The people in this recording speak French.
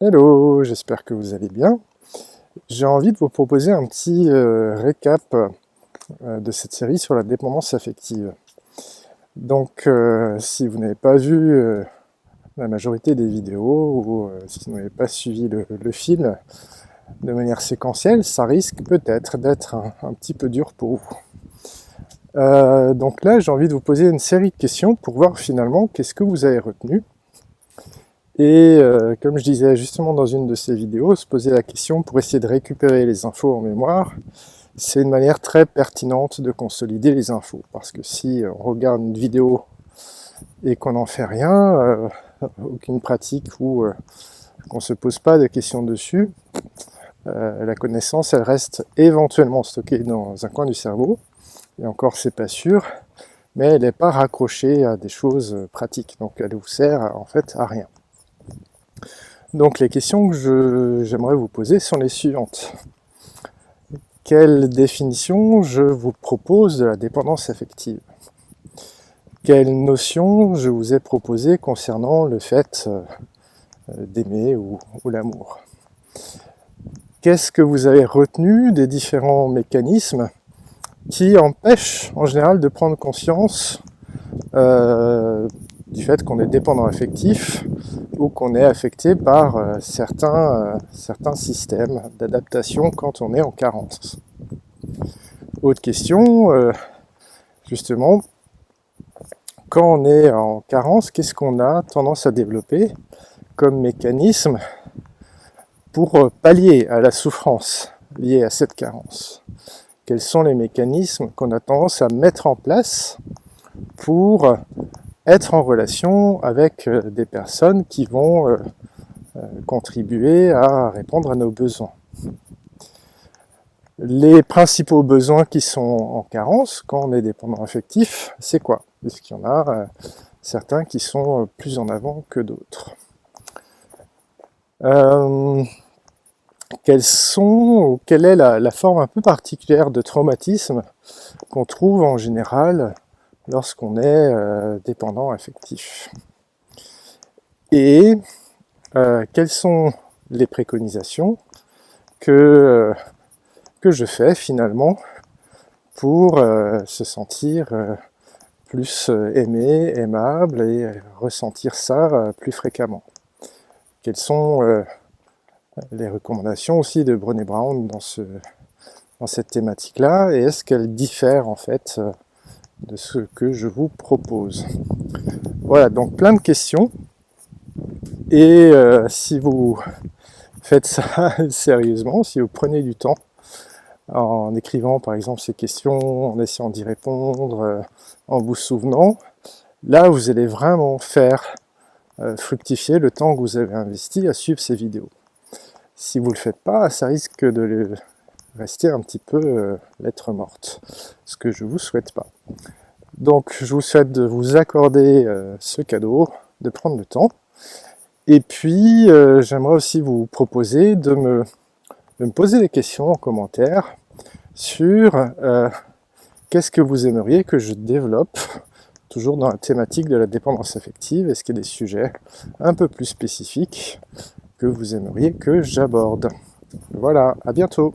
Hello, j'espère que vous allez bien. J'ai envie de vous proposer un petit récap de cette série sur la dépendance affective. Donc, si vous n'avez pas vu la majorité des vidéos ou si vous n'avez pas suivi le fil de manière séquentielle, ça risque peut-être d'être un petit peu dur pour vous. Donc là, j'ai envie de vous poser une série de questions pour voir finalement qu'est-ce que vous avez retenu. Et comme je disais justement dans une de ces vidéos, se poser la question pour essayer de récupérer les infos en mémoire, c'est une manière très pertinente de consolider les infos. Parce que si on regarde une vidéo et qu'on n'en fait rien, aucune pratique ou qu'on ne se pose pas de questions dessus, la connaissance elle reste éventuellement stockée dans un coin du cerveau, et encore c'est pas sûr, mais elle n'est pas raccrochée à des choses pratiques, donc elle vous sert en fait à rien. Donc les questions que j'aimerais vous poser sont les suivantes. Quelle définition je vous propose de la dépendance affective? Quelle notion je vous ai proposée concernant le fait d'aimer ou l'amour? Qu'est-ce que vous avez retenu des différents mécanismes qui empêchent en général de prendre conscience du fait qu'on est dépendant affectif ou qu'on est affecté par certains systèmes d'adaptation quand on est en carence. Autre question, justement, quand on est en carence, qu'est-ce qu'on a tendance à développer comme mécanisme pour pallier à la souffrance liée à cette carence? Quels sont les mécanismes qu'on a tendance à mettre en place pour être en relation avec des personnes qui vont contribuer à répondre à nos besoins? Les principaux besoins qui sont en carence quand on est dépendant affectif, c'est quoi? Est-ce qu'il y en a certains qui sont plus en avant que d'autres? Quelle est la forme un peu particulière de traumatisme qu'on trouve en général lorsqu'on est dépendant affectif? Et quelles sont les préconisations que je fais finalement pour se sentir plus aimé, aimable et ressentir ça plus fréquemment? Quelles sont les recommandations aussi de Brené Brown dans cette thématique-là, et est-ce qu'elles diffèrent en fait de ce que je vous propose? Voilà, donc plein de questions, et si vous faites ça sérieusement, si vous prenez du temps en écrivant par exemple ces questions, en essayant d'y répondre, en vous souvenant, là vous allez vraiment faire fructifier le temps que vous avez investi à suivre ces vidéos. Si vous ne le faites pas, ça risque de rester un petit peu lettre morte, ce que je ne vous souhaite pas. Donc je vous souhaite de vous accorder ce cadeau, de prendre le temps, et puis j'aimerais aussi vous proposer de me poser des questions en commentaire sur qu'est-ce que vous aimeriez que je développe, toujours dans la thématique de la dépendance affective. Est-ce qu'il y a des sujets un peu plus spécifiques que vous aimeriez que j'aborde? Voilà, à bientôt!